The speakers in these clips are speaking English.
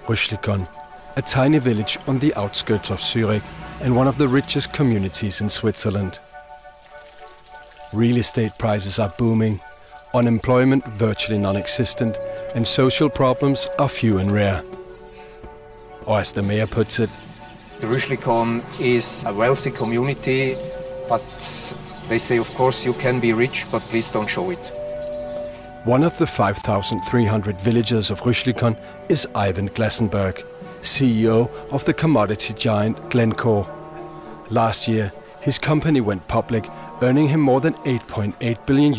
Rüschlikon, a tiny village on the outskirts of Zurich and one of the richest communities in Switzerland. Real estate prices are booming, unemployment virtually non-existent, and social problems are few and rare. Or as the mayor puts it, Rüschlikon is a wealthy community, but they say, of course, you can be rich, but please don't show it. One of the 5,300 villagers of Rüschlikon is Ivan Glassenberg, CEO of the commodity giant Glencore. Last year, his company went public, earning him more than $8.8 billion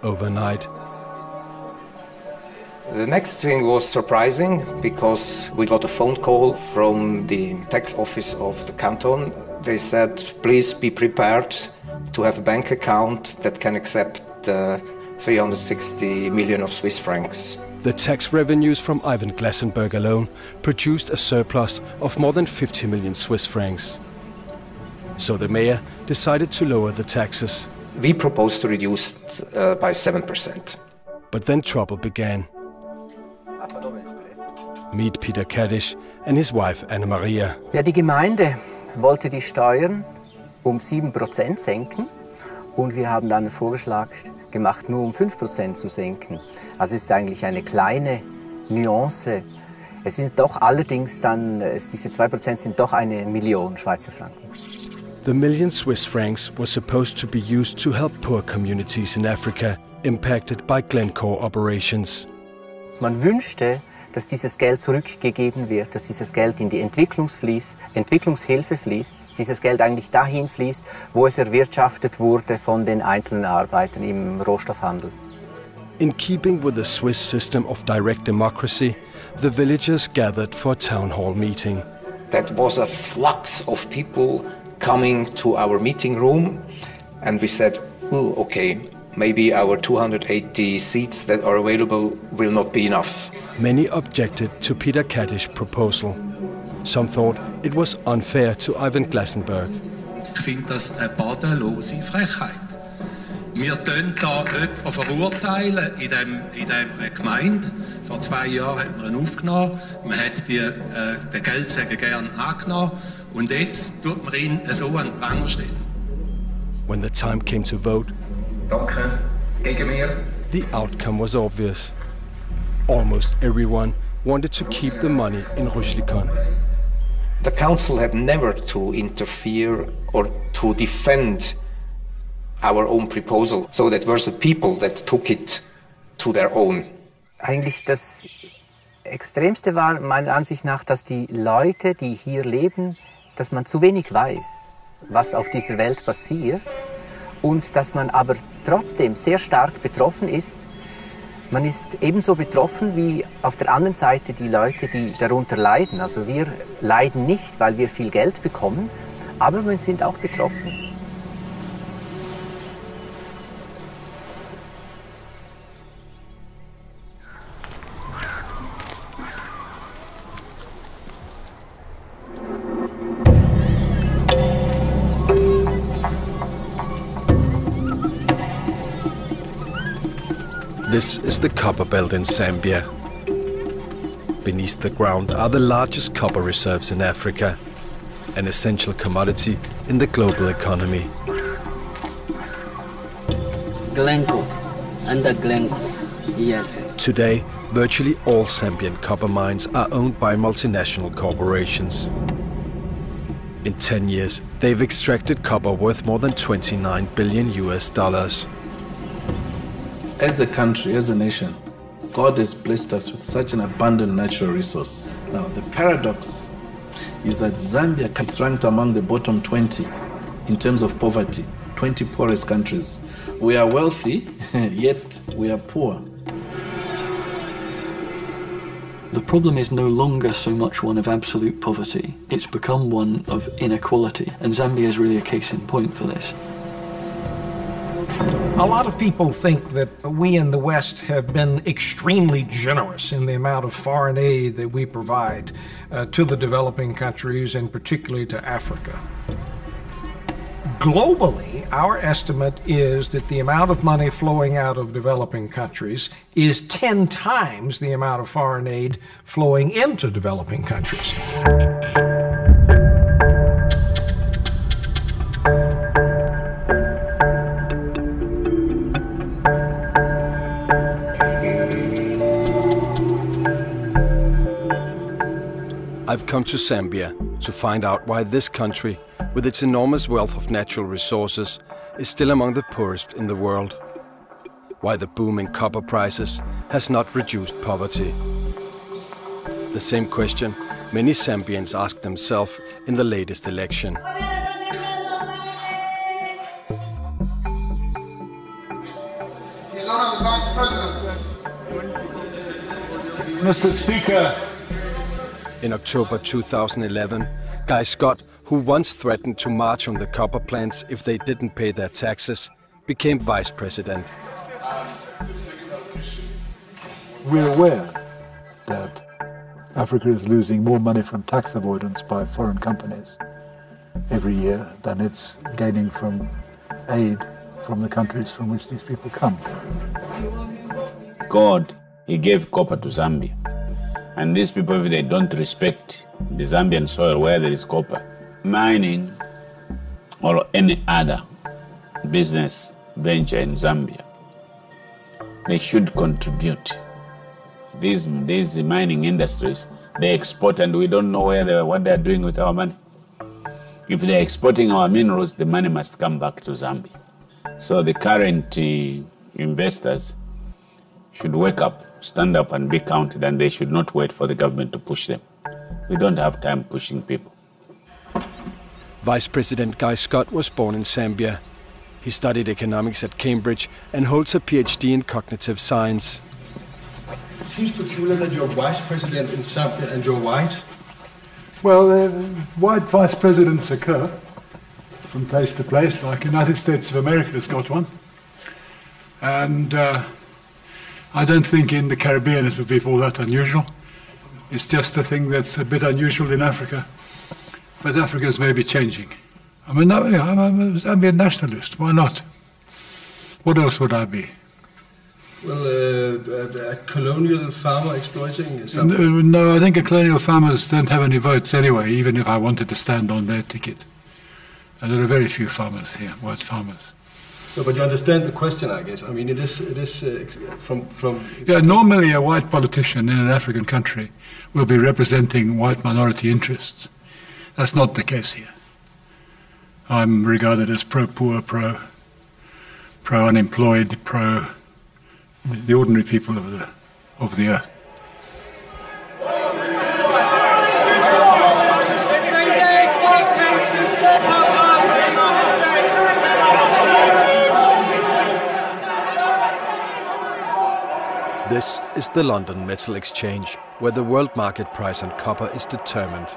overnight. The next thing was surprising because we got a phone call from the tax office of the canton. They said, please be prepared to have a bank account that can accept 360 million of Swiss francs. The tax revenues from Ivan Glassenberg alone produced a surplus of more than 50 million Swiss francs. So the mayor decided to lower the taxes. We proposed to reduce it by 7%. But then trouble began. Meet Peter Kaddish and his wife Anna-Maria. Ja, die Gemeinde wollte die Steuern 7% senken und wir haben dann einen Vorschlag gemacht, nur 5% zu senken. Also es ist eigentlich eine kleine Nuance. Es sind doch allerdings dann, diese 2% sind doch 1 Million Schweizer Franken. The million Swiss francs was supposed to be used to help poor communities in Africa impacted by Glencore operations. Man wünschte, dass dieses Geld zurückgegeben wird, dass dieses Geld in die Entwicklungshilfe fließt, dieses Geld eigentlich dahin fließt, wo es erwirtschaftet wurde von den einzelnen Arbeitern im Rohstoffhandel. In keeping with the Swiss system of direct democracy, the villagers gathered for a town hall meeting. That was a flux of people coming to our meeting room, and we said, oh, okay, maybe our 280 seats that are available will not be enough. Many objected to Peter Kaddish's proposal. Some thought it was unfair to Ivan Glassenberg. Ich finde das eine bodenlose Frechheit. Wir tun da jemanden verurteilen in dieser Gemeinde. Vor 2 Jahren hat man ihn aufgenommen. Man hat den Geldsäger gerne angenommen. Und jetzt tut man ihn so an den Pranger stellen. When the time came to vote, Danke, gegen mir. The outcome was obvious. Almost everyone wanted to keep the money in Rüschlikon. The council had never to interfere or to defend our own proposal. So that were the people that took it to their own. Eigentlich das Extremste war meiner Ansicht nach, dass die Leute, die hier leben, dass man zu wenig weiß, was auf dieser Welt passiert und dass man aber trotzdem sehr stark betroffen ist. Man ist ebenso betroffen wie auf der anderen Seite die Leute, die darunter leiden. Also wir leiden nicht, weil wir viel Geld bekommen, aber wir sind auch betroffen. This is the copper belt in Zambia. Beneath the ground are the largest copper reserves in Africa, an essential commodity in the global economy. Glencore, under Glencore, yes. Today, virtually all Zambian copper mines are owned by multinational corporations. In 10 years, they've extracted copper worth more than $29 billion. As a country, as a nation, God has blessed us with such an abundant natural resource. Now, the paradox is that Zambia is ranked among the bottom 20 in terms of poverty, 20 poorest countries. We are wealthy, yet we are poor. The problem is no longer so much one of absolute poverty. It's become one of inequality, and Zambia is really a case in point for this. A lot of people think that we in the West have been extremely generous in the amount of foreign aid that we provide to the developing countries and particularly to Africa. Globally, our estimate is that the amount of money flowing out of developing countries is 10 times the amount of foreign aid flowing into developing countries. I've come to Zambia to find out why this country, with its enormous wealth of natural resources, is still among the poorest in the world. Why the boom in copper prices has not reduced poverty. The same question many Zambians asked themselves in the latest election. His Honor the Vice President. Mr. Speaker. In October 2011, Guy Scott, who once threatened to march on the copper plants if they didn't pay their taxes, became vice president. We're aware that Africa is losing more money from tax avoidance by foreign companies every year than it's gaining from aid from the countries from which these people come. God, he gave copper to Zambia. And these people, if they don't respect the Zambian soil where there is copper, mining or any other business venture in Zambia, they should contribute. These mining industries, they export and we don't know what they're doing with our money. If they're exporting our minerals, the money must come back to Zambia. So the current investors should wake up, stand up and be counted, and they should not wait for the government to push them. We don't have time pushing people. Vice President Guy Scott was born in Zambia. He studied economics at Cambridge and holds a PhD in cognitive science. It seems peculiar that you're vice president in Zambia and you're white. Well, white vice presidents occur from place to place, like the United States of America has got one. And I don't think in the Caribbean it would be all that unusual. It's just a thing that's a bit unusual in Africa. But Africa's maybe changing. I'm a Zambian nationalist. Why not? What else would I be? Well, a colonial farmer exploiting something? No, I think colonial farmers don't have any votes anyway, even if I wanted to stand on their ticket. And there are very few farmers here, white farmers. No, but you understand the question, I guess. I mean, it is from... Yeah, normally a white politician in an African country will be representing white minority interests. That's not the case here. I'm regarded as pro-poor, pro-unemployed, the ordinary people of the earth. This is the London Metal Exchange, where the world market price on copper is determined.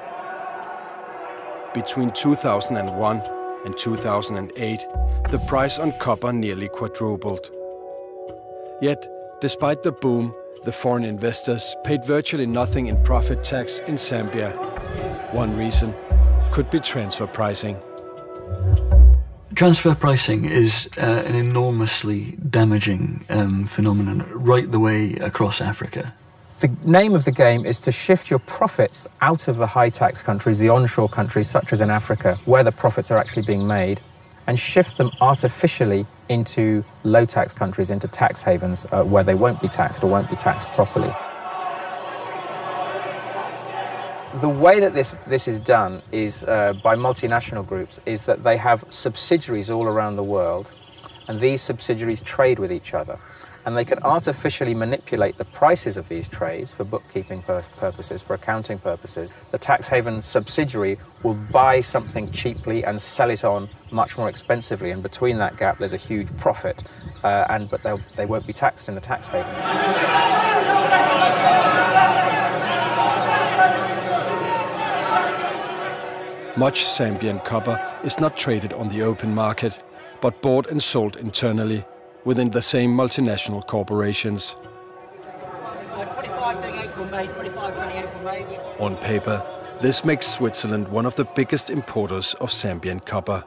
Between 2001 and 2008, the price on copper nearly quadrupled. Yet, despite the boom, the foreign investors paid virtually nothing in profit tax in Zambia. One reason could be transfer pricing. Transfer pricing is an enormously damaging phenomenon right the way across Africa. The name of the game is to shift your profits out of the high-tax countries, the onshore countries such as in Africa, where the profits are actually being made, and shift them artificially into low-tax countries, into tax havens, where they won't be taxed or won't be taxed properly. The way that this is done is by multinational groups, is that they have subsidiaries all around the world, and these subsidiaries trade with each other. And they can artificially manipulate the prices of these trades for bookkeeping purposes, for accounting purposes. The tax haven subsidiary will buy something cheaply and sell it on much more expensively, and between that gap there's a huge profit, but they won't be taxed in the tax haven. Much Zambian copper is not traded on the open market, but bought and sold internally within the same multinational corporations. 25 doing April, May, 25 running April, May. On paper, this makes Switzerland one of the biggest importers of Zambian copper.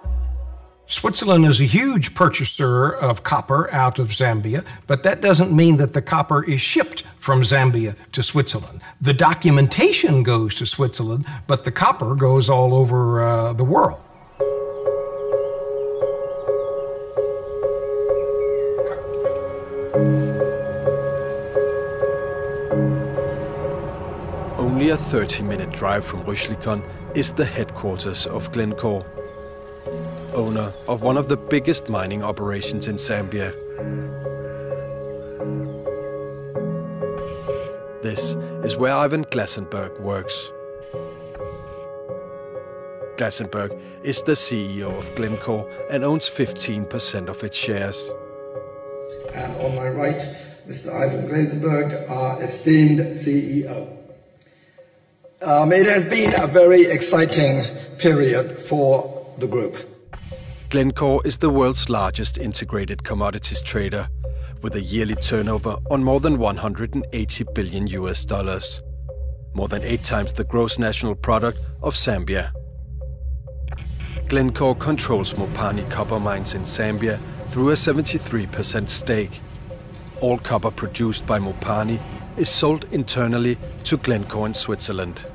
Switzerland is a huge purchaser of copper out of Zambia, but that doesn't mean that the copper is shipped from Zambia to Switzerland. The documentation goes to Switzerland, but the copper goes all over the world. Only a 30-minute drive from Rüschlikon is the headquarters of Glencore, owner of one of the biggest mining operations in Zambia. This is where Ivan Glasenberg works. Glasenberg is the CEO of Glencore and owns 15% of its shares. And on my right, Mr. Ivan Glasenberg, our esteemed CEO. It has been a very exciting period for the group. Glencore is the world's largest integrated commodities trader, with a yearly turnover on more than 180 billion US dollars, more than 8 times the gross national product of Zambia. Glencore controls Mopani copper mines in Zambia through a 73% stake. All copper produced by Mopani is sold internally to Glencore in Switzerland.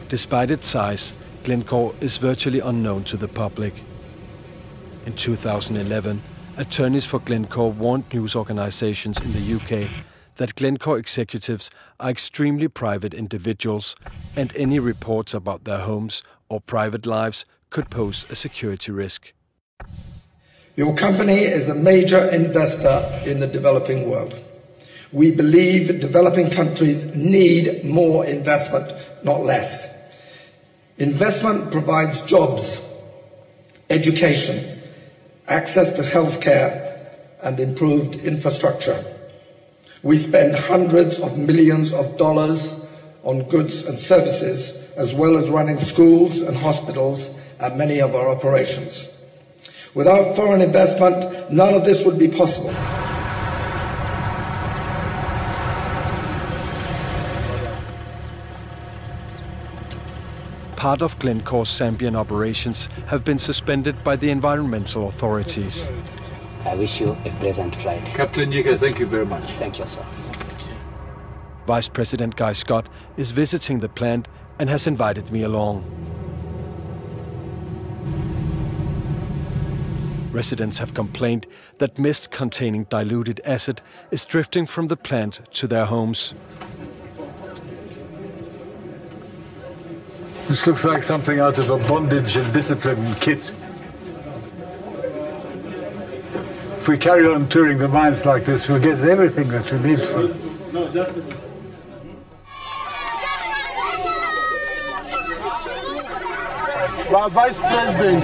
Despite its size, Glencore is virtually unknown to the public. In 2011, attorneys for Glencore warned news organisations in the UK that Glencore executives are extremely private individuals, and any reports about their homes or private lives could pose a security risk. Your company is a major investor in the developing world. We believe developing countries need more investment, not less. Investment provides jobs, education, access to healthcare, and improved infrastructure. We spend hundreds of millions of dollars on goods and services, as well as running schools and hospitals at many of our operations. Without foreign investment, none of this would be possible. Part of Glencore's Zambian operations have been suspended by the environmental authorities. I wish you a pleasant flight. Captain Yiga, thank you very much. Thank you, sir. Vice President Guy Scott is visiting the plant and has invited me along. Residents have complained that mist containing diluted acid is drifting from the plant to their homes. This looks like something out of a bondage and discipline kit. If we carry on touring the mines like this, we'll get everything that we need for it. No, just Vice President.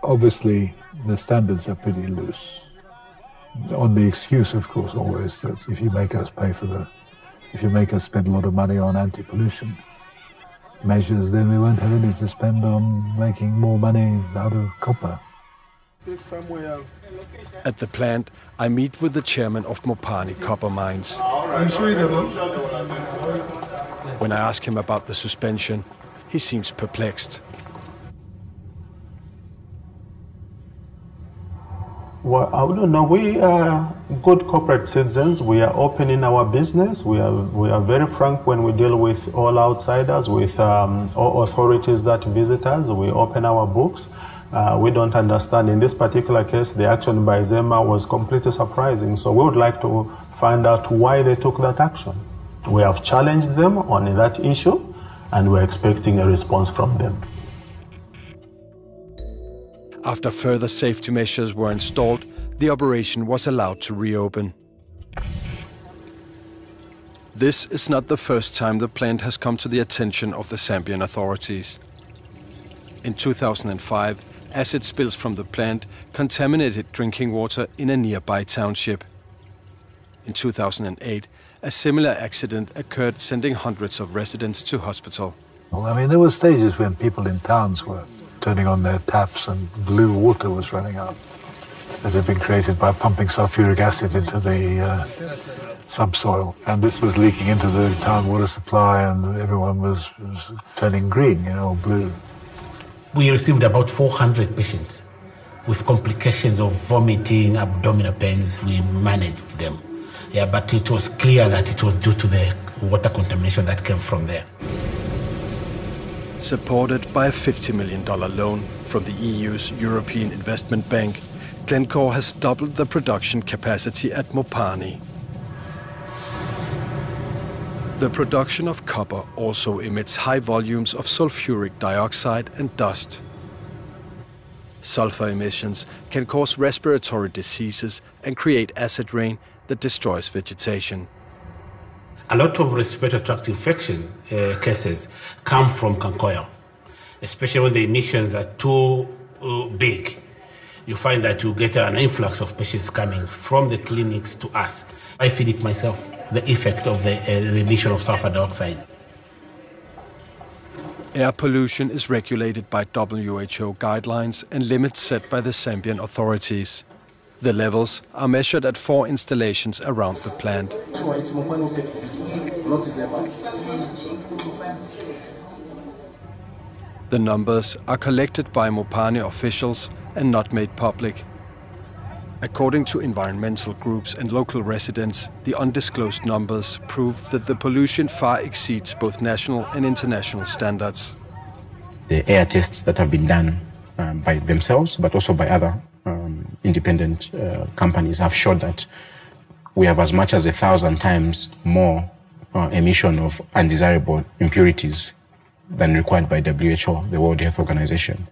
Obviously, the standards are pretty loose. On the excuse, of course, always that if you make us spend a lot of money on anti-pollution measures, then we won't have any to spend on making more money out of copper. At the plant, I meet with the chairman of Mopani copper mines. When I ask him about the suspension, he seems perplexed. Well, I don't know. We are good corporate citizens. We are open in our business. We are very frank when we deal with all outsiders, with all authorities that visit us. We open our books. We don't understand. In this particular case, the action by Zema was completely surprising. So we would like to find out why they took that action. We have challenged them on that issue, and we're expecting a response from them. After further safety measures were installed, the operation was allowed to reopen. This is not the first time the plant has come to the attention of the Zambian authorities. In 2005, acid spills from the plant contaminated drinking water in a nearby township. In 2008, a similar accident occurred, sending hundreds of residents to hospital. Well, I mean, there were stages when people in towns were turning on their taps and blue water was running out. that had been created by pumping sulfuric acid into the subsoil. And this was leaking into the town water supply, and everyone was turning green, you know, blue. We received about 400 patients with complications of vomiting, abdominal pains. We managed them. Yeah, but it was clear that it was due to the water contamination that came from there. Supported by a $50 million loan from the EU's European Investment Bank, Glencore has doubled the production capacity at Mopani. The production of copper also emits high volumes of sulfuric dioxide and dust. Sulfur emissions can cause respiratory diseases and create acid rain that destroys vegetation. A lot of respiratory tract infection cases come from canker oil, especially when the emissions are too big. You find that you get an influx of patients coming from the clinics to us. I feel it myself, the effect of the emission of sulfur dioxide. Air pollution is regulated by WHO guidelines and limits set by the Zambian authorities. The levels are measured at 4 installations around the plant. The numbers are collected by Mopani officials and not made public. According to environmental groups and local residents, the undisclosed numbers prove that the pollution far exceeds both national and international standards. The air tests that have been done by themselves, but also by other independent companies, have showed that we have as much as 1,000 times more emission of undesirable impurities than required by WHO, the World Health Organization.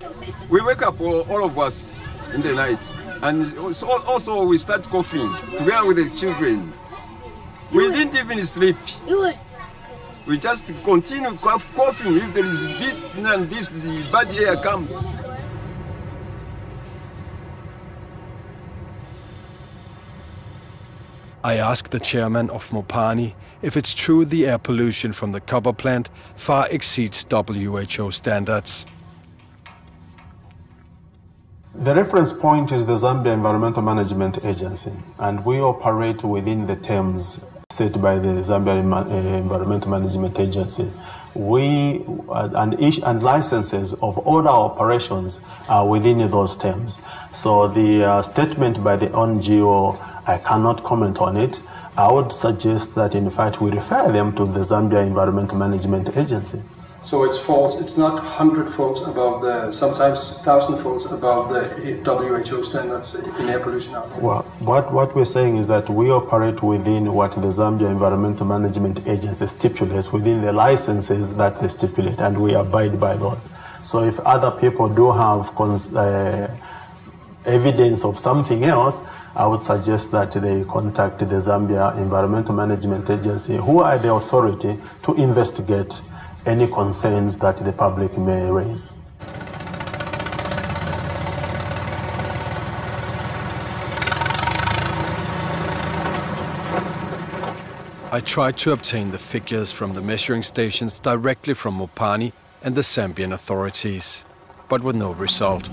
We wake up, all of us, in the night, and also we start coughing together with the children. We didn't even sleep. We just continue coughing. If there is bit and this, the bad air comes. I asked the chairman of Mopani if it's true the air pollution from the copper plant far exceeds WHO standards. The reference point is the Zambia Environmental Management Agency, and we operate within the terms set by the Zambia Environmental Management Agency. And licenses of all our operations are within those terms. So the statement by the NGO, I cannot comment on it. I would suggest that in fact we refer them to the Zambia Environmental Management Agency. So it's false, it's not 100-fold above the, sometimes 1,000-fold above the WHO standards in air pollution out there. Well, what we're saying is that we operate within what the Zambia Environmental Management Agency stipulates, within the licenses that they stipulate, and we abide by those. So if other people do have evidence of something else, I would suggest that they contact the Zambia Environmental Management Agency, who are the authority to investigate any concerns that the public may raise. I tried to obtain the figures from the measuring stations directly from Mopani and the Zambian authorities, but with no result.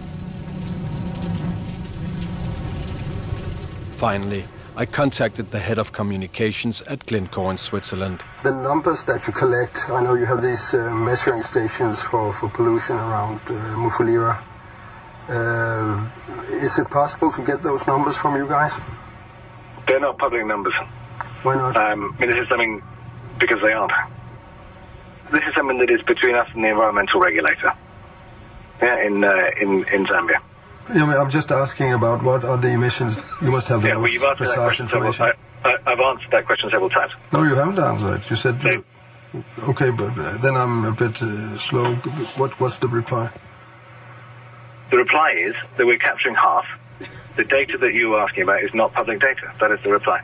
Finally, I contacted the head of communications at Glencore in Switzerland. The numbers that you collect, I know you have these measuring stations for pollution around Mufulira. Is it possible to get those numbers from you guys? They're not public numbers. Why not? This is something, because they aren't. This is something that is between us and the environmental regulator in Zambia. Yeah, I'm just asking about what are the emissions. You must have the most precise information. I've answered that question several times. No, you haven't answered it. You said, okay, but then I'm a bit slow. What's the reply? The reply is that we're capturing half. The data that you are asking about is not public data. That is the reply.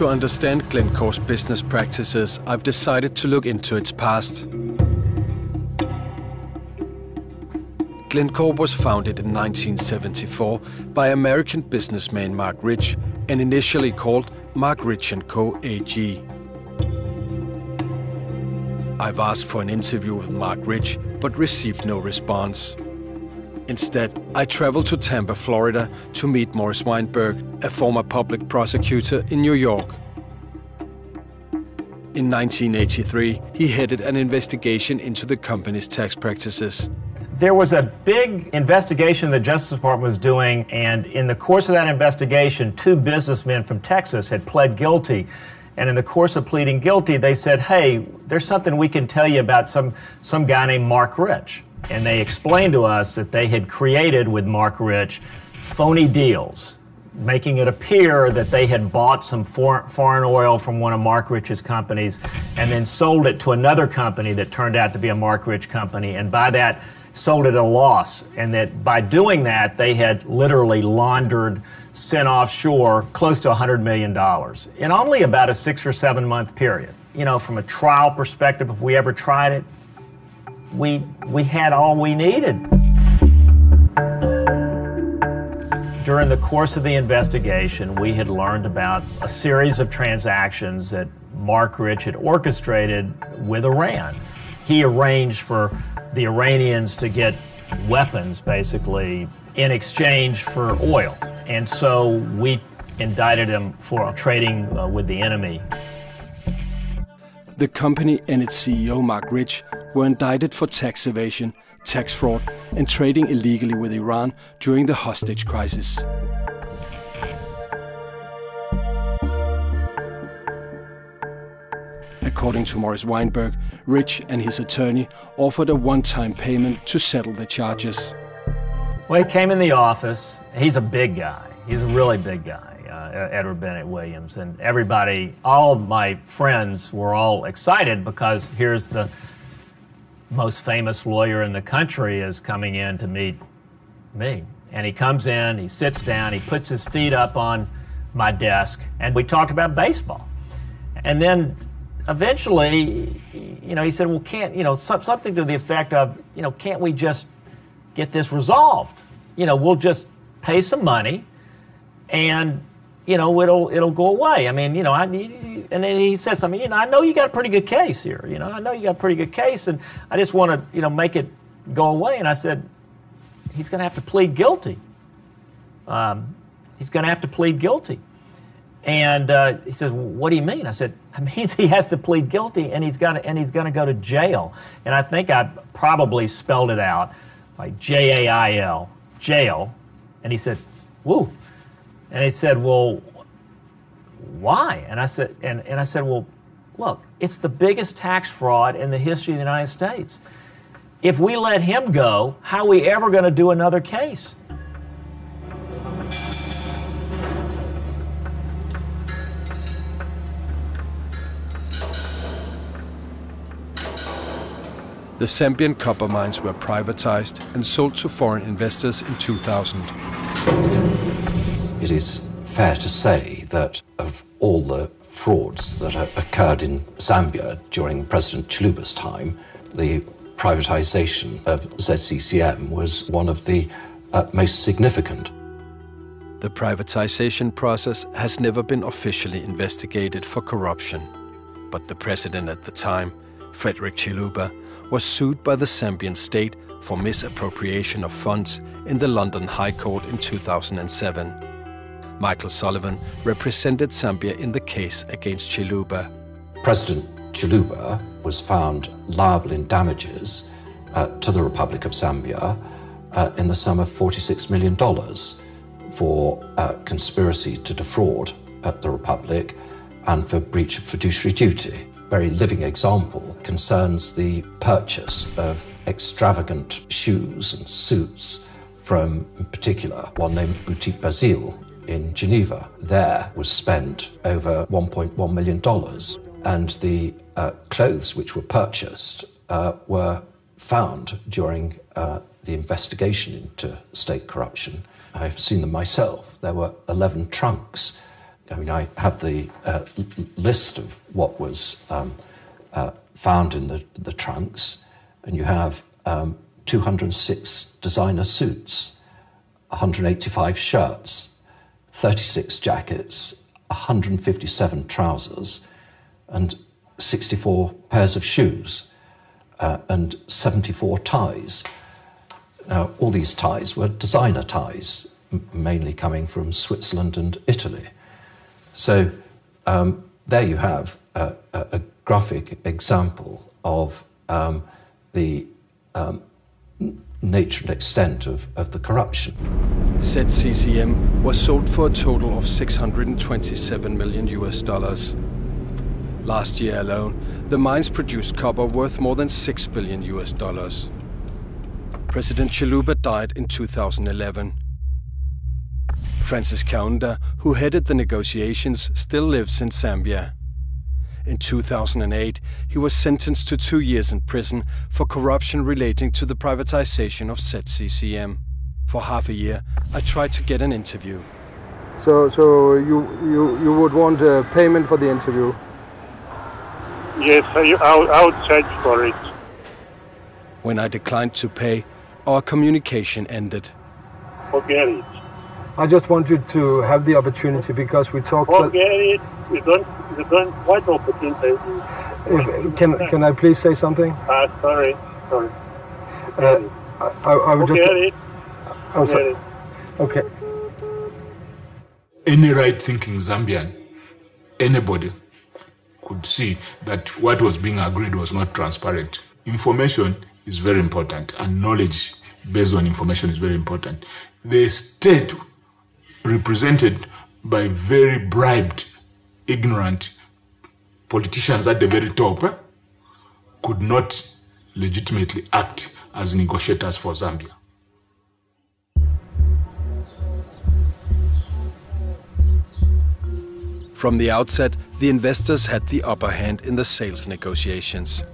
To understand Glencore's business practices, I've decided to look into its past. Glencore was founded in 1974 by American businessman Mark Rich and initially called Mark Rich & Co. AG. I've asked for an interview with Mark Rich, but received no response. Instead, I traveled to Tampa, Florida to meet Morris Weinberg, a former public prosecutor in New York. In 1983, he headed an investigation into the company's tax practices. There was a big investigation the Justice Department was doing, and in the course of that investigation, 2 businessmen from Texas had pled guilty. And in the course of pleading guilty, they said, hey, there's something we can tell you about some guy named Mark Rich. And they explained to us that they had created with Mark Rich phony deals, making it appear that they had bought some foreign oil from one of Mark Rich's companies and then sold it to another company that turned out to be a Mark Rich company, and by that sold it at a loss, and that by doing that they had literally laundered, sent offshore close to $100 million in only about a 6 or 7 month period. You know, from a trial perspective, if we ever tried it, we had all we needed. During the course of the investigation, we had learned about a series of transactions that Mark Rich had orchestrated with Iran. He arranged for the Iranians to get weapons, basically, in exchange for oil. And so we indicted him for trading with the enemy. The company and its CEO, Mark Rich, were indicted for tax evasion, tax fraud, and trading illegally with Iran during the hostage crisis. According to Morris Weinberg, Rich and his attorney offered a one-time payment to settle the charges. Well, he came in the office. He's a big guy. He's a really big guy, Edward Bennett Williams. And everybody, all of my friends were all excited because here's the most famous lawyer in the country is coming in to meet me. And he comes in, he sits down, he puts his feet up on my desk, and we talked about baseball. And then eventually, you know, he said, well, something to the effect of, can't we just get this resolved? We'll just pay some money and, it'll go away. I mean, and then he said something, I know you got a pretty good case here. I know you got a pretty good case, and I just want to, make it go away. And I said, he's going to have to plead guilty. He's going to have to plead guilty. And he says, well, what do you mean? I said, it means he has to plead guilty, and he's going to go to jail. And I think I probably spelled it out like Jail, jail. And he said, woo. And he said, well, why? And I said, I said, well, look, it's the biggest tax fraud in the history of the United States. If we let him go, how are we ever going to do another case? The Zambian copper mines were privatized and sold to foreign investors in 2000. It is fair to say that of all the frauds that occurred in Zambia during President Chiluba's time, the privatization of ZCCM was one of the most significant. The privatization process has never been officially investigated for corruption, but the president at the time, Frederick Chiluba, was sued by the Zambian state for misappropriation of funds in the London High Court in 2007. Michael Sullivan represented Zambia in the case against Chiluba. President Chiluba was found liable in damages to the Republic of Zambia in the sum of $46 million for conspiracy to defraud the Republic and for breach of fiduciary duty. A very living example concerns the purchase of extravagant shoes and suits from, in particular, one named Boutique Basile in Geneva. There was spent over $1.1 million, and the clothes which were purchased were found during the investigation into state corruption. I've seen them myself. There were 11 trunks. I mean, I have the list of what was found in the trunks, and you have 206 designer suits, 185 shirts, 36 jackets, 157 trousers, and 64 pairs of shoes, and 74 ties. Now, all these ties were designer ties, mainly coming from Switzerland and Italy. So there you have a graphic example of the nature and extent of the corruption. ZCCM was sold for a total of $627 million. Last year alone, the mines produced copper worth more than $6 billion. President Chiluba died in 2011. Francis Kaunda, who headed the negotiations, still lives in Zambia. In 2008, he was sentenced to 2 years in prison for corruption relating to the privatization of ZCCM. For half a year, I tried to get an interview. So you would want a payment for the interview? Yes, I would charge for it. When I declined to pay, our communication ended. Forget it. I just want you to have the opportunity because we talked. Forget it. You don't. What opportunity? Can I please say something? Sorry. I would just. Forget it. I'm sorry. Okay. Any right-thinking Zambian, anybody, could see that what was being agreed was not transparent. Information is very important, and knowledge based on information is very important. The state, represented by very bribed, ignorant politicians at the very top, could not legitimately act as negotiators for Zambia. From the outset, the investors had the upper hand in the sales negotiations.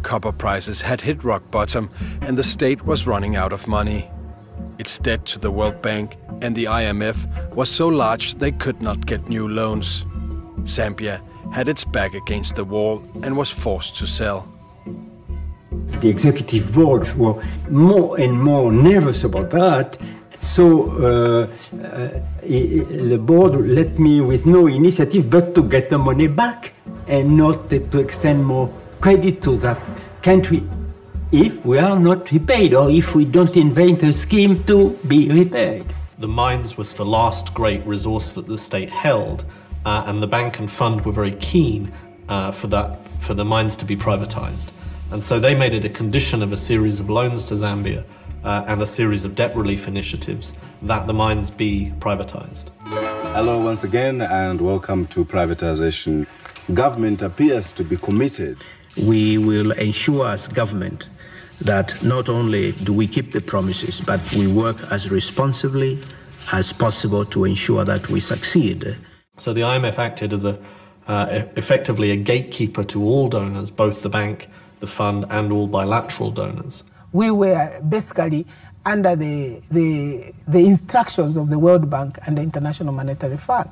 Copper prices had hit rock bottom and the state was running out of money. Its debt to the World Bank and the IMF was so large they could not get new loans. Zambia had its back against the wall and was forced to sell. The executive board were more and more nervous about that. So the board let me with no initiative but to get the money back and not to extend more credit to that country if we are not repaid or if we don't invent a scheme to be repaid. The mines was the last great resource that the state held, and the bank and fund were very keen for the mines to be privatized. And so they made it a condition of a series of loans to Zambia and a series of debt relief initiatives that the mines be privatized. Hello once again and welcome to privatization. Government appears to be committed. We will ensure as government that not only do we keep the promises, but we work as responsibly as possible to ensure that we succeed. So the IMF acted as effectively a gatekeeper to all donors, both the bank, the fund, and all bilateral donors. We were basically under the instructions of the World Bank and the International Monetary Fund.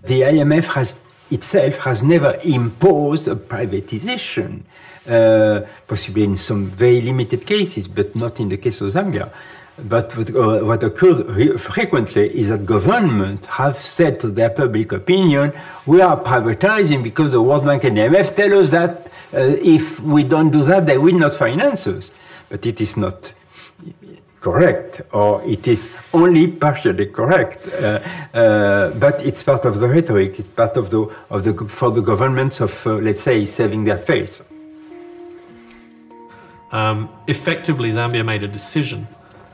The IMF itself has never imposed a privatization, possibly in some very limited cases, but not in the case of Zambia. But what occurred frequently is that governments have said to their public opinion, we are privatizing because the World Bank and the IMF tell us that if we don't do that, they will not finance us. But it is not correct, or it is only partially correct. But it's part of the rhetoric. It's part of for the governments of, let's say, saving their face. Effectively, Zambia made a decision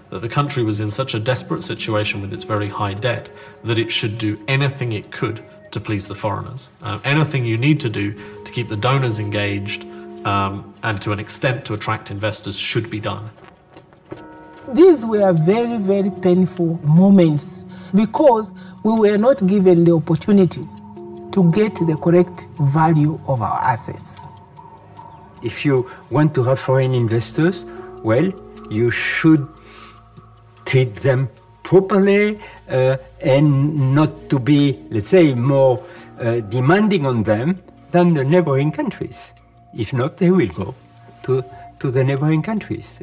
that the country was in such a desperate situation with its very high debt that it should do anything it could to please the foreigners. Anything you need to do to keep the donors engaged and to an extent to attract investors should be done. These were very, very painful moments because we were not given the opportunity to get the correct value of our assets. If you want to have foreign investors, well, you should treat them properly and not to be, let's say, more demanding on them than the neighboring countries. If not, they will go to the neighboring countries.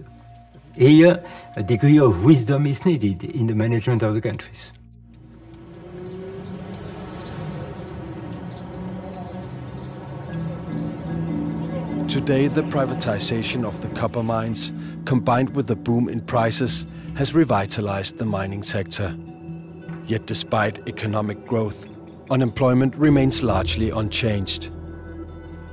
Here, a degree of wisdom is needed in the management of the countries. Today, the privatization of the copper mines, combined with the boom in prices, has revitalized the mining sector. Yet despite economic growth, unemployment remains largely unchanged.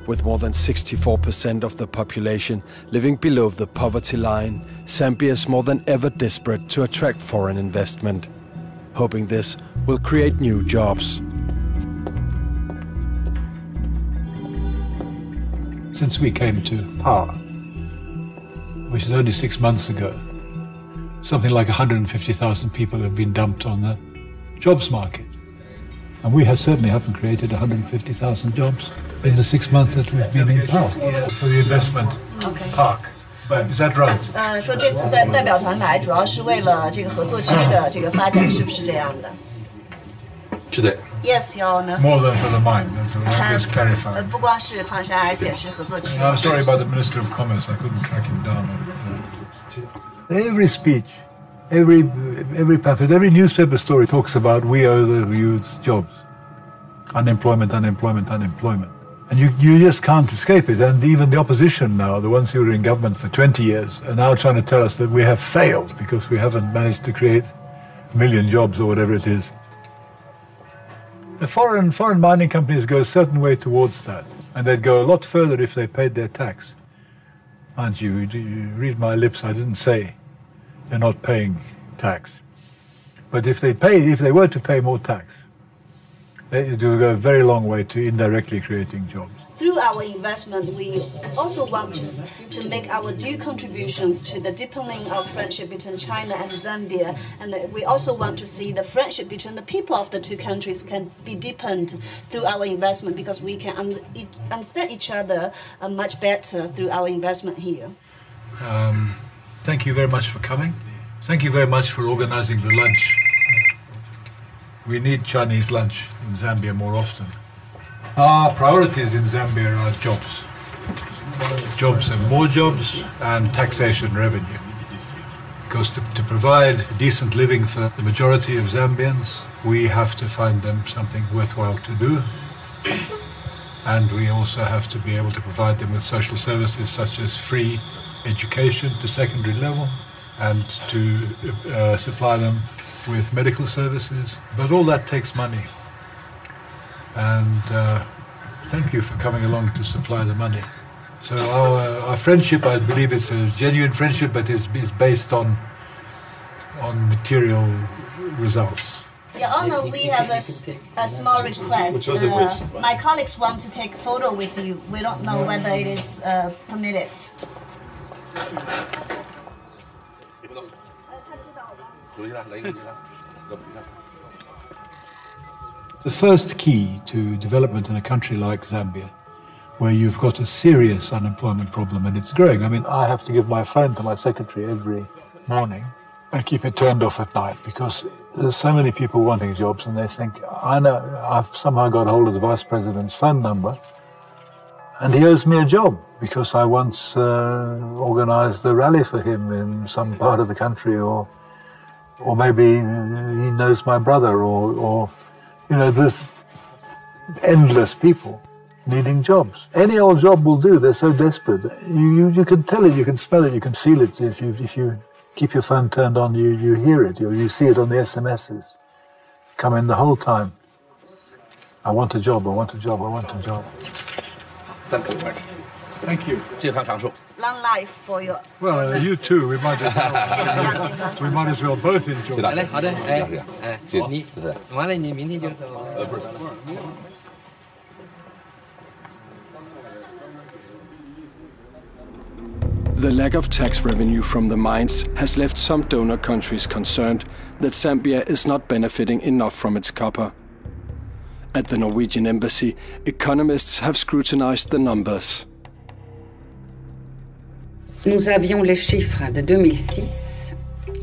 With more than 64% of the population living below the poverty line, Zambia is more than ever desperate to attract foreign investment, hoping this will create new jobs. Since we came to power, which is only 6 months ago, something like 150,000 people have been dumped on the jobs market. And we certainly haven't created 150,000 jobs in the 6 months that we've been in power. For the investment park. Is that right? 说这次代表团来，主要是为了这个合作区的这个发展，是不是这样的？是的。Yes, Your Honor. More than for the mine, that's what I just clarified. 不光是矿山，而且是合作区。 I'm sorry about the Minister of Commerce, I couldn't track him down. Every speech, every pamphlet, every newspaper story talks about we owe the youth jobs. Unemployment, unemployment, unemployment. And you just can't escape it. And even the opposition now, the ones who were in government for 20 years, are now trying to tell us that we have failed because we haven't managed to create 1 million jobs or whatever it is. The foreign mining companies go a certain way towards that, and they'd go a lot further if they paid their tax. Aren't you? You read my lips, I didn't say they're not paying tax. But if they were to pay more tax, they do go a very long way to indirectly creating jobs. Through our investment, we also want to make our due contributions to the deepening of friendship between China and Zambia, and we also want to see the friendship between the people of the two countries can be deepened through our investment, because we can understand each other much better through our investment here. Thank you very much for coming. Thank you very much for organizing the lunch. We need Chinese lunch in Zambia more often. Our priorities in Zambia are jobs. Jobs and more jobs, and taxation revenue. Because to provide decent living for the majority of Zambians, we have to find them something worthwhile to do. And we also have to be able to provide them with social services such as free education to secondary level, and to supply them with medical services. But all that takes money. And thank you for coming along to supply the money. So our friendship, I believe, is a genuine friendship, but is based on material results. Your Honor, we have a small request. My colleagues want to take a photo with you. We don't know whether it is permitted. The first key to development in a country like Zambia, where you've got a serious unemployment problem and it's growing. I mean, I have to give my phone to my secretary every morning and keep it turned off at night, because there's so many people wanting jobs, and they think, I know, I've somehow got hold of the vice president's phone number and he owes me a job because I once organized a rally for him in some part of the country, or maybe he knows my brother, or you know, there's endless people needing jobs. Any old job will do. They're so desperate. You can tell it, you can smell it, you can feel it. If you keep your phone turned on, you hear it, you see it on the SMSs. Come in the whole time. I want a job, I want a job, I want a job. Thank you. Long life for you. Well, you too. We might as well both enjoy. The lack of tax revenue from the mines has left some donor countries concerned that Zambia is not benefiting enough from its copper. At the Norwegian embassy, economists have scrutinized the numbers. Nous avions les chiffres de 2006.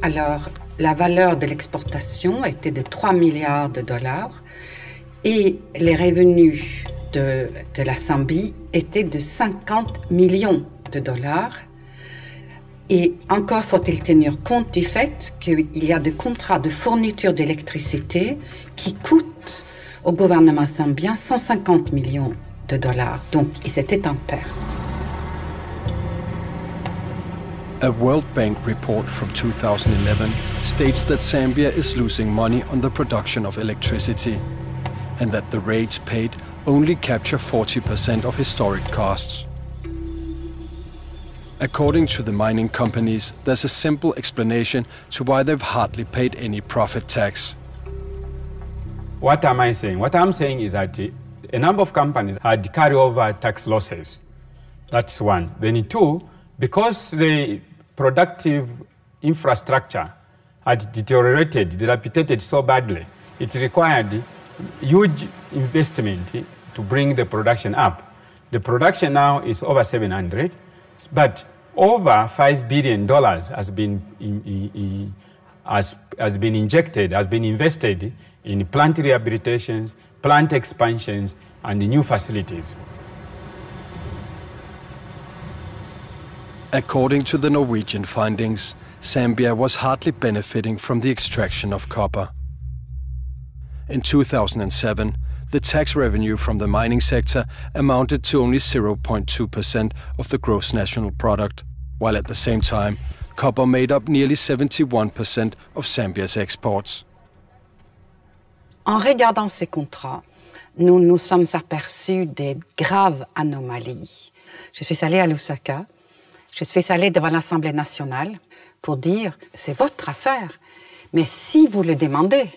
Alors, la valeur de l'exportation était de 3 milliards de dollars et les revenus de la Zambie étaient de 50 millions de dollars. Et encore faut-il tenir compte du fait qu'il y a des contrats de fourniture d'électricité qui coûtent au gouvernement zambien 150 millions de dollars. Donc, c'était en perte. A World Bank report from 2011 states that Zambia is losing money on the production of electricity, and that the rates paid only capture 40% of historic costs. According to the mining companies, there's a simple explanation to why they've hardly paid any profit tax. What am I saying? What I'm saying is that a number of companies had carryover tax losses. That's one. Then two, because the productive infrastructure had deteriorated, dilapidated so badly, it required huge investment to bring the production up. The production now is over 700, but over $5 billion has been invested in plant rehabilitations, plant expansions, and new facilities. According to the Norwegian findings, Zambia was hardly benefiting from the extraction of copper. In 2007, the tax revenue from the mining sector amounted to only 0.2% of the gross national product, while at the same time, copper made up nearly 71% of Zambia's exports. En regardant ces contrats, nous nous sommes aperçus des graves anomalies. Je suis allée à Lusaka, je suis allée devant l'Assemblée nationale pour dire « c'est votre affaire, mais si vous le demandez,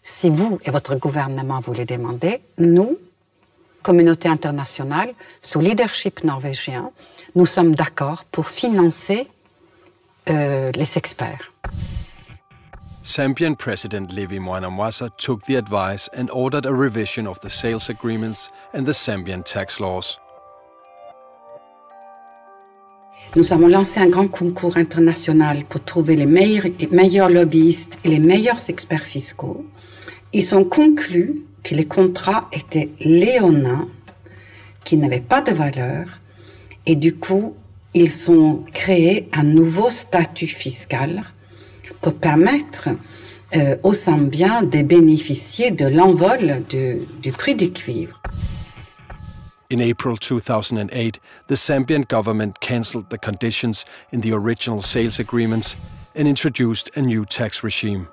si vous et votre gouvernement vous le demandez, nous, communauté internationale, sous leadership norvégien, nous sommes d'accord pour financer les experts. » Zambian President Levi Mwanamwasa took the advice and ordered a revision of the sales agreements and the Zambian tax laws. Nous avons lancé un grand concours international pour trouver les meilleurs lobbyistes et les meilleurs experts fiscaux. Ils ont conclu que les contrats étaient léonins, qui n'avaient pas de valeur, et du coup, ils ont créé un nouveau statut fiscal pour permettre aux Zambiens de bénéficier de l'envol du prix du cuivre. In April 2008, the Zambian government cancelled the conditions in the original sales agreements and introduced a new tax regime.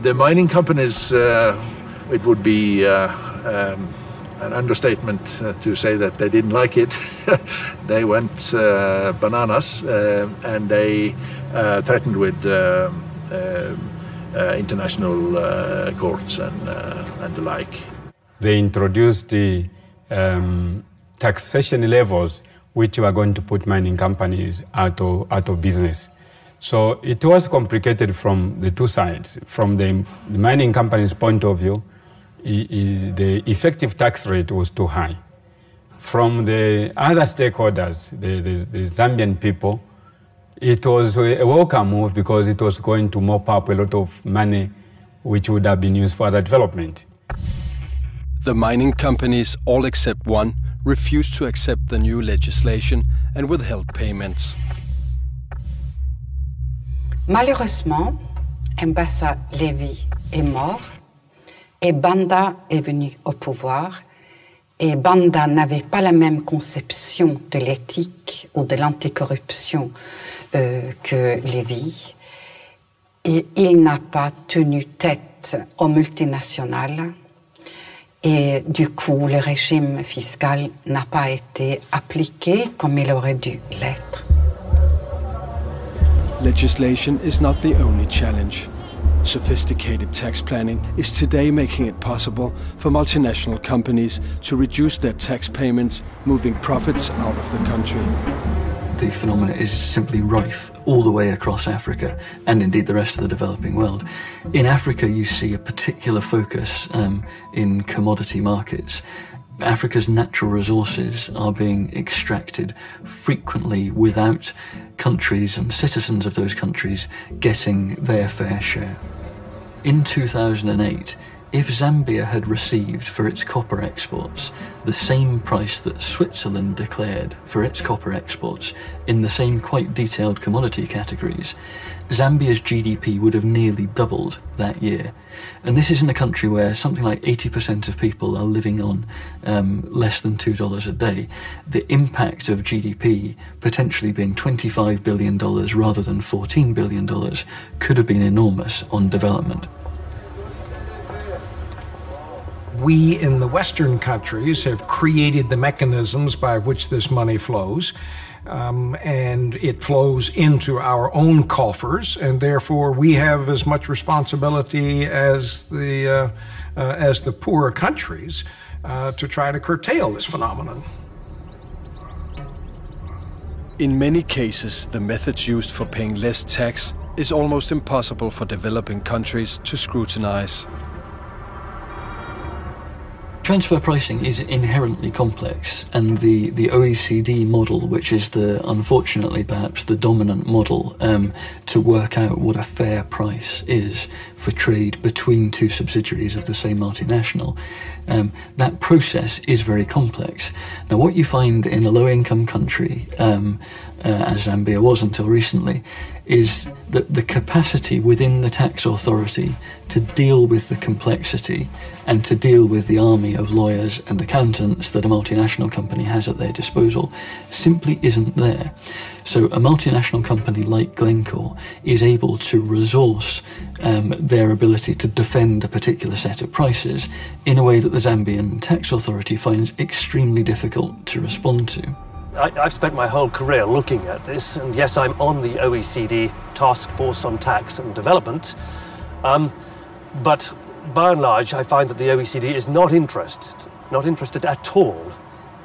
The mining companies, it would be an understatement to say that they didn't like it. They went bananas and they threatened with international courts and the like. They introduced the taxation levels which were going to put mining companies out of business. So it was complicated from the two sides. From the mining company's point of view, the effective tax rate was too high. From the other stakeholders, the Zambian people, it was a welcome move because it was going to mop up a lot of money which would have been used for other development. The mining companies, all except one, refused to accept the new legislation and withheld payments. Malheureusement, Mbassa Levi est mort et Banda est venu au pouvoir. Et Banda n'avait pas la même conception de l'éthique ou de l'anticorruption que Levi. Et il n'a pas tenu tête aux multinationales. Et du coup, le régime fiscal n'a pas été appliqué comme il aurait dû l'être. Legislation is not the only challenge. Sophisticated tax planning is today making it possible for multinational companies to reduce their tax payments, moving profits out of the country. The phenomenon is simply rife all the way across Africa and indeed the rest of the developing world. In Africa, you see a particular focus in commodity markets. Africa's natural resources are being extracted frequently without countries and citizens of those countries getting their fair share. In 2008, If Zambia had received for its copper exports the same price that Switzerland declared for its copper exports in the same quite detailed commodity categories, Zambia's GDP would have nearly doubled that year. And this is in a country where something like 80% of people are living on less than $2 a day. The impact of GDP potentially being $25 billion rather than $14 billion could have been enormous on development. We in the Western countries have created the mechanisms by which this money flows, and it flows into our own coffers, and therefore we have as much responsibility as the poorer countries to try to curtail this phenomenon. In many cases, the methods used for paying less tax is almost impossible for developing countries to scrutinize. Transfer pricing is inherently complex, and the OECD model, which is unfortunately perhaps the dominant model to work out what a fair price is for trade between two subsidiaries of the same multinational, that process is very complex. Now, what you find in a low-income country, as Zambia was until recently, is that the capacity within the tax authority to deal with the complexity and to deal with the army of lawyers and accountants that a multinational company has at their disposal simply isn't there. So a multinational company like Glencore is able to resource their ability to defend a particular set of prices in a way that the Zambian tax authority finds extremely difficult to respond to. I've spent my whole career looking at this, and yes, I'm on the OECD Task Force on Tax and Development, but by and large I find that the OECD is not interested at all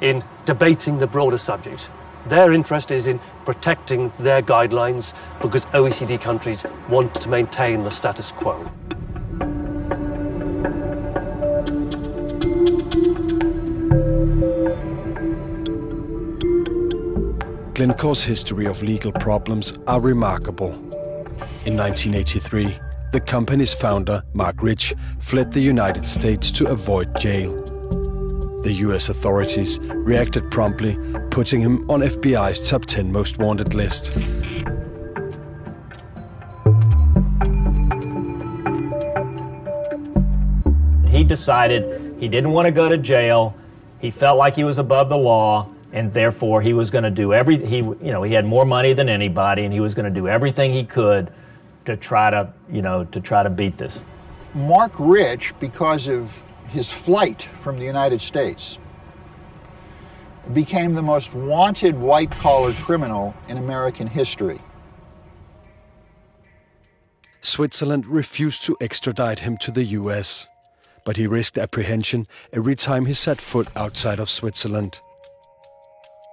in debating the broader subject. Their interest is in protecting their guidelines because OECD countries want to maintain the status quo. Glencore's history of legal problems are remarkable. In 1983, the company's founder, Mark Rich, fled the United States to avoid jail. The US authorities reacted promptly, putting him on FBI's top 10 most wanted list. He decided he didn't want to go to jail. He felt like he was above the law, and therefore he was going to do he had more money than anybody, and he was going to do everything he could to try to beat this. Mark Rich, because of his flight from the United States, became the most wanted white-collar criminal in American history. Switzerland refused to extradite him to the US, but he risked apprehension every time he set foot outside of Switzerland.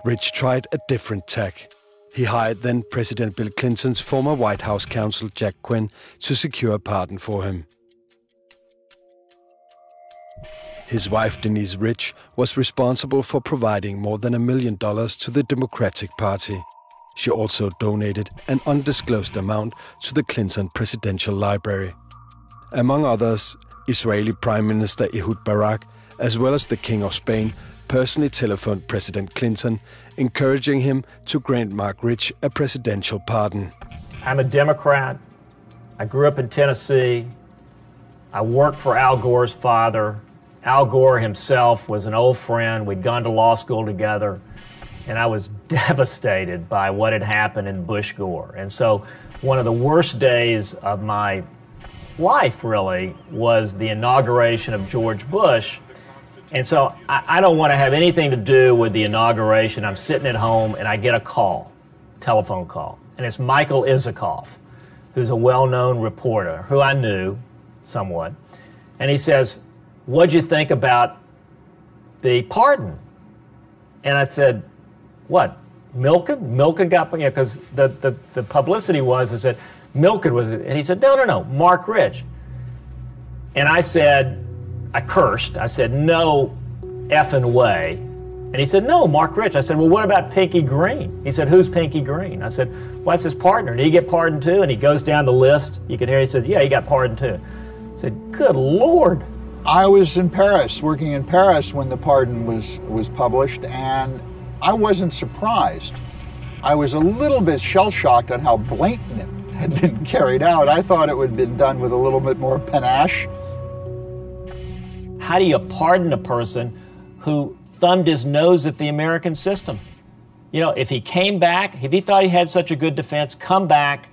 Rich tried a different tack. He hired then President Bill Clinton's former White House counsel Jack Quinn to secure a pardon for him. His wife Denise Rich was responsible for providing more than $1 million to the Democratic Party. She also donated an undisclosed amount to the Clinton Presidential Library. Among others, Israeli Prime Minister Ehud Barak, as well as the King of Spain, personally telephoned President Clinton, encouraging him to grant Mark Rich a presidential pardon. I'm a Democrat. I grew up in Tennessee. I worked for Al Gore's father. Al Gore himself was an old friend. We'd gone to law school together, and I was devastated by what had happened in Bush Gore. And so one of the worst days of my life, really, was the inauguration of George Bush. And so I don't want to have anything to do with the inauguration. I'm sitting at home and I get a call, telephone call, and it's Michael Isikoff, who's a well-known reporter who I knew somewhat. And he says, "What'd you think about the pardon?" And I said, "What, Milken? Milken got, because the publicity was that Milken was," and he said, no, Mark Rich. And I said, I cursed. I said, "No effing way." And he said, "No, Mark Rich." I said, "Well, what about Pinky Green?" He said, "Who's Pinky Green?" I said, "Well, that's his partner. Did he get pardoned too?" And he goes down the list. You could hear, he said, "Yeah, he got pardoned too." I said, "Good Lord." I was in Paris, working in Paris when the pardon was published, and I wasn't surprised. I was a little bit shell-shocked on how blatant it had been carried out. I thought it would have been done with a little bit more panache. How do you pardon a person who thumbed his nose at the American system? You know, if he came back, if he thought he had such a good defense, come back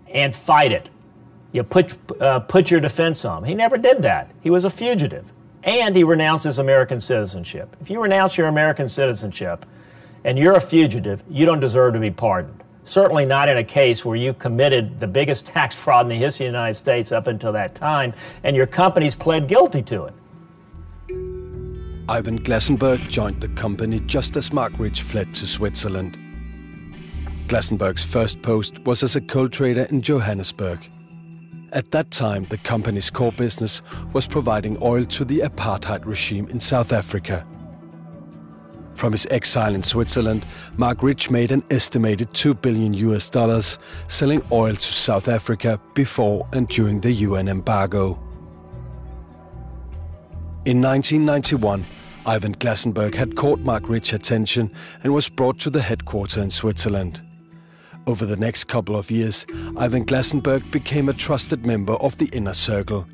and fight it. You put your defense on. He never did that. He was a fugitive. And he renounced his American citizenship. If you renounce your American citizenship and you're a fugitive, you don't deserve to be pardoned. Certainly not in a case where you committed the biggest tax fraud in the history of the United States up until that time, and your companies pled guilty to it. Ivan Glassenberg joined the company just as Mark Rich fled to Switzerland. Glassenberg's first post was as a coal trader in Johannesburg. At that time, the company's core business was providing oil to the apartheid regime in South Africa. From his exile in Switzerland, Mark Rich made an estimated $2 billion selling oil to South Africa before and during the UN embargo. In 1991, Ivan Glassenberg had caught Mark Rich's attention and was brought to the headquarters in Switzerland. Over the next couple of years, Ivan Glassenberg became a trusted member of the inner circle,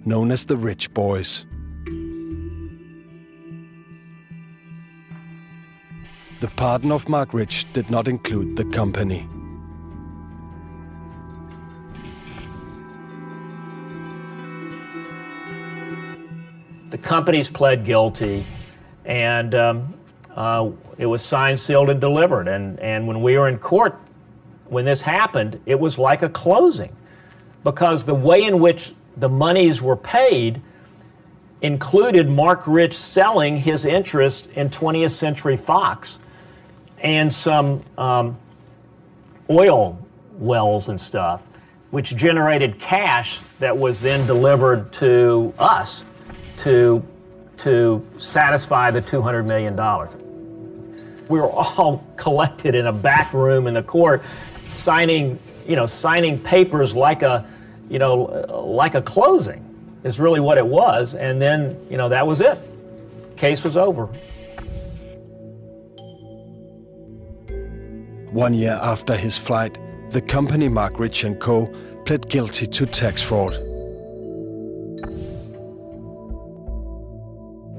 known as the Rich Boys. The pardon of Mark Rich did not include the company. The companies pled guilty, and it was signed, sealed, and delivered. And when we were in court, when this happened, it was like a closing, because the way in which the monies were paid included Mark Rich selling his interest in 20th Century Fox and some oil wells and stuff, which generated cash that was then delivered to us to satisfy the $200 million. We were all collected in a back room in the court, signing papers like a closing is really what it was. And then, that was it. Case was over. 1 year after his flight, the company Mark Rich & Co. pled guilty to tax fraud.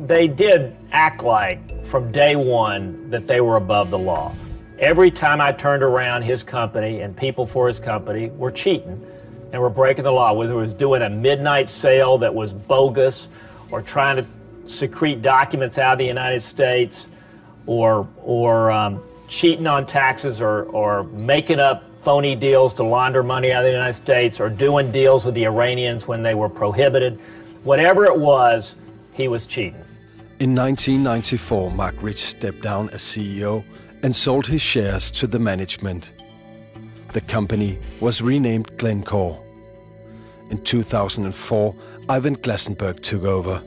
They did act like, from day one, that they were above the law. Every time I turned around, his company and people for his company were cheating and were breaking the law, whether it was doing a midnight sale that was bogus, or trying to secrete documents out of the United States, or cheating on taxes, or making up phony deals to launder money out of the United States, or doing deals with the Iranians when they were prohibited. Whatever it was, he was cheating. In 1994, Mark Rich stepped down as CEO and sold his shares to the management. The company was renamed Glencore. In 2004, Ivan Glassenberg took over.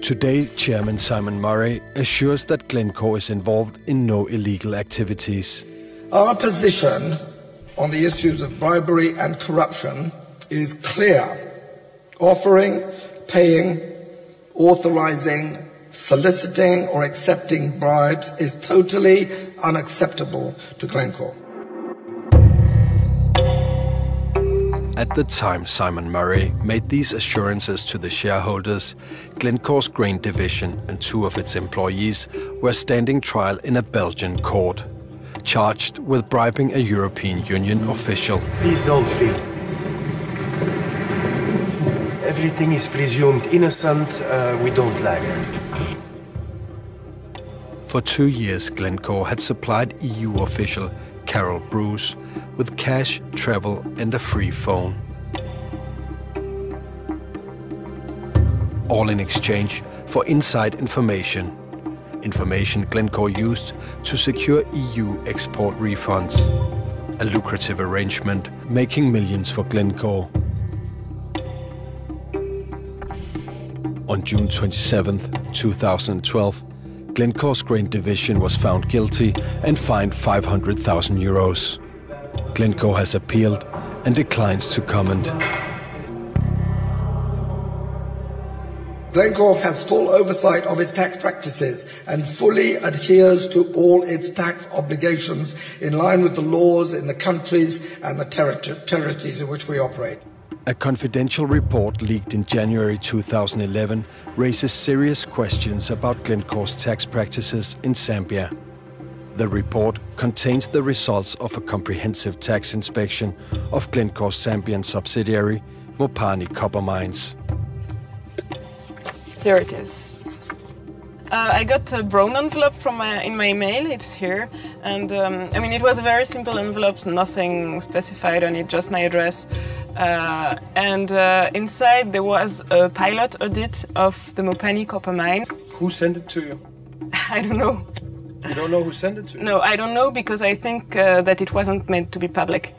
Today, Chairman Simon Murray assures that Glencore is involved in no illegal activities. Our position on the issues of bribery and corruption is clear. Offering, paying, authorizing, soliciting or accepting bribes is totally unacceptable to Glencore. At the time Simon Murray made these assurances to the shareholders, Glencore's grain division and 2 of its employees were standing trial in a Belgian court, charged with bribing a European Union official. Please don't feel. Everything is presumed innocent, we don't lie. For 2 years, Glencore had supplied EU official Carol Bruce with cash, travel and a free phone. All in exchange for inside information. Information Glencore used to secure EU export refunds. A lucrative arrangement, making millions for Glencore. On June 27, 2012, Glencore's grain division was found guilty and fined 500,000 euros. Glencore has appealed and declines to comment. Glencore has full oversight of its tax practices and fully adheres to all its tax obligations in line with the laws in the countries and the territories in which we operate. A confidential report leaked in January 2011 raises serious questions about Glencore's tax practices in Zambia. The report contains the results of a comprehensive tax inspection of Glencore's Zambian subsidiary, Mopani Copper Mines. Here it is. I got a brown envelope in my email, it's here. And I mean, it was a very simple envelope, nothing specified on it, just my address. Inside there was a pilot audit of the Mopani copper mine. Who sent it to you? I don't know. You don't know who sent it to you? No, I don't know because I think that it wasn't meant to be public.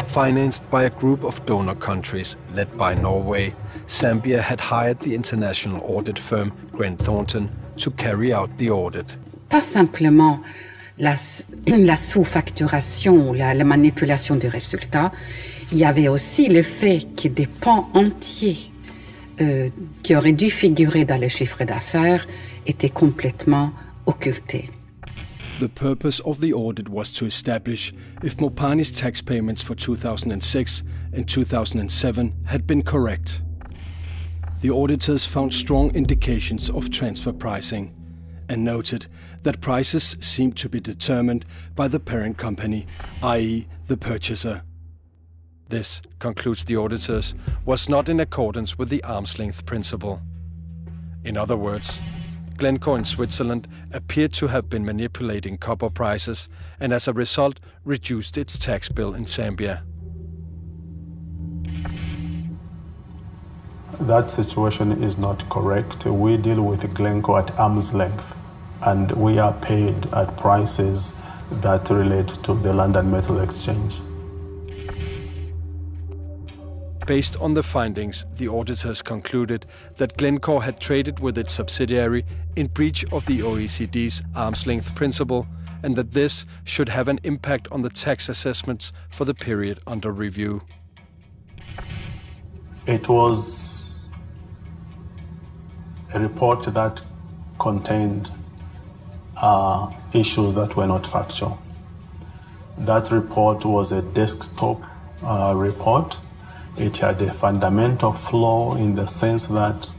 Financed by a group of donor countries led by Norway, Zambia had hired the international audit firm Grant Thornton to carry out the audit. Pas simplement la sous-facturation ou la manipulation des résultats, il y avait aussi le fait que des pans entiers qui auraient dû figurer dans le chiffre d'affaires étaient complètement occultés. The purpose of the audit was to establish if Mopani's tax payments for 2006 and 2007 had been correct. The auditors found strong indications of transfer pricing and noted that prices seemed to be determined by the parent company, i.e. the purchaser. This, concludes the auditors, was not in accordance with the arm's length principle. In other words, Glencore in Switzerland appeared to have been manipulating copper prices and as a result reduced its tax bill in Zambia. That situation is not correct. We deal with Glencore at arm's length and we are paid at prices that relate to the London Metal Exchange. Based on the findings, the auditors concluded that Glencore had traded with its subsidiary in breach of the OECD's arm's length principle and that this should have an impact on the tax assessments for the period under review. It was a report that contained issues that were not factual. That report was a desktop report. It had a fundamental flaw in the sense that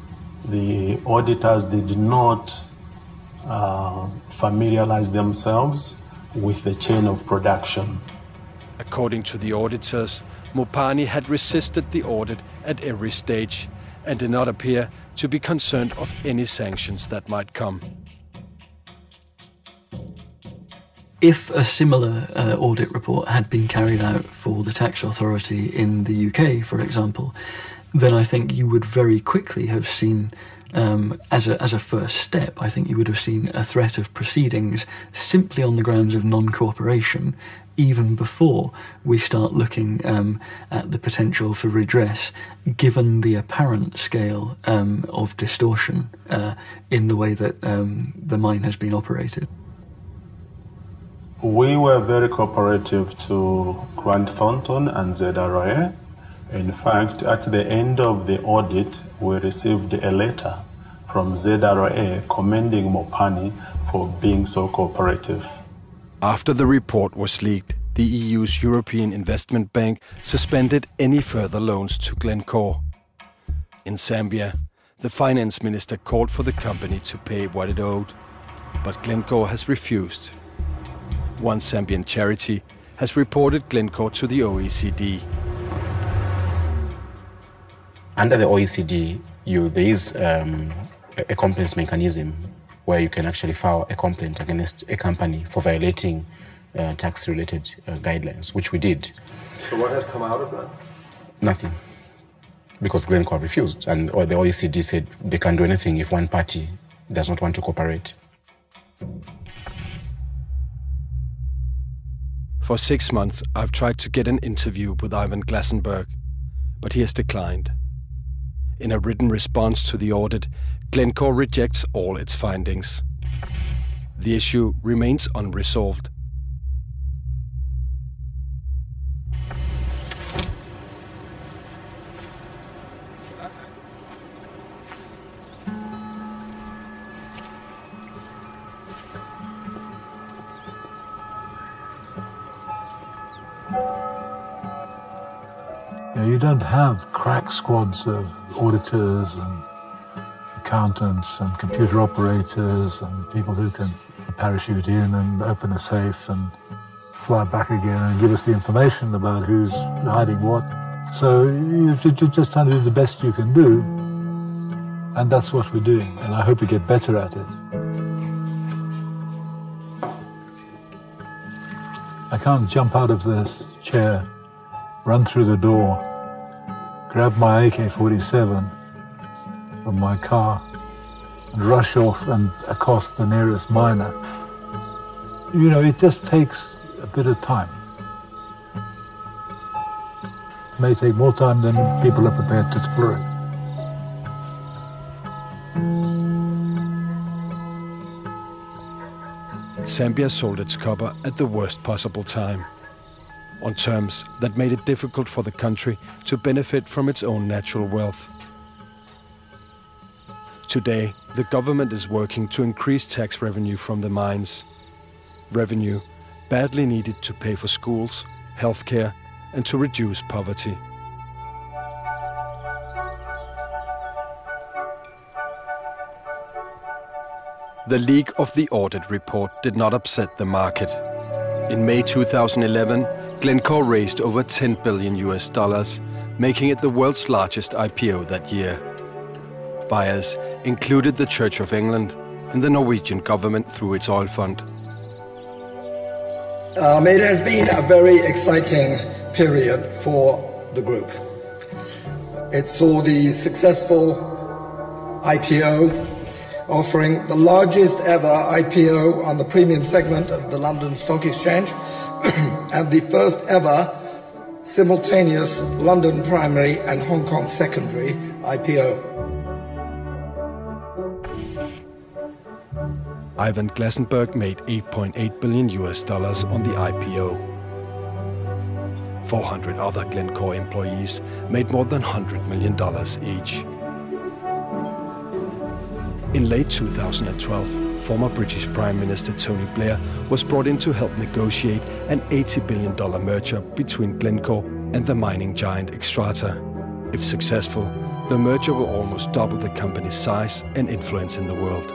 the auditors did not familiarize themselves with the chain of production. According to the auditors, Mopani had resisted the audit at every stage and did not appear to be concerned of any sanctions that might come. If a similar audit report had been carried out for the tax authority in the UK, for example, then I think you would very quickly have seen, as a first step, I think you would have seen a threat of proceedings simply on the grounds of non-cooperation, even before we start looking at the potential for redress, given the apparent scale of distortion in the way that the mine has been operated. We were very cooperative to Grant Thornton and ZRA. In fact, at the end of the audit, we received a letter from ZRA commending Mopani for being so cooperative. After the report was leaked, the EU's European Investment Bank suspended any further loans to Glencore. In Zambia, the finance minister called for the company to pay what it owed, but Glencore has refused. One Zambian charity has reported Glencore to the OECD. Under the OECD, there is a complaints mechanism where you can actually file a complaint against a company for violating tax-related guidelines, which we did. So what has come out of that? Nothing, because Glencore refused, and the OECD said they can't do anything if one party does not want to cooperate. For 6 months, I've tried to get an interview with Ivan Glassenberg, but he has declined. In a written response to the audit, Glencore rejects all its findings. The issue remains unresolved. You don't have crack squads of auditors and accountants and computer operators and people who can parachute in and open a safe and fly back again and give us the information about who's hiding what. So you're just trying to do the best you can do, and that's what we're doing, and I hope we get better at it. I can't jump out of this chair, run through the door, grab my AK-47 from my car and rush off and accost the nearest miner. It just takes a bit of time. It may take more time than people are prepared to tolerate. Zambia sold its copper at the worst possible time, on terms that made it difficult for the country to benefit from its own natural wealth. Today, the government is working to increase tax revenue from the mines. Revenue badly needed to pay for schools, healthcare, and to reduce poverty. The leak of the audit report did not upset the market. In May 2011, Glencore raised over $10 billion, making it the world's largest IPO that year. Buyers included the Church of England and the Norwegian government through its oil fund. It has been a very exciting period for the group. It saw the successful IPO, offering the largest ever IPO on the premium segment of the London Stock Exchange and the first ever simultaneous London primary and Hong Kong secondary IPO. Ivan Glasenberg made $8.8 billion on the IPO. 400 other Glencore employees made more than $100 million each. In late 2012, former British Prime Minister Tony Blair was brought in to help negotiate an $80 billion merger between Glencore and the mining giant Xstrata. If successful, the merger will almost double the company's size and influence in the world.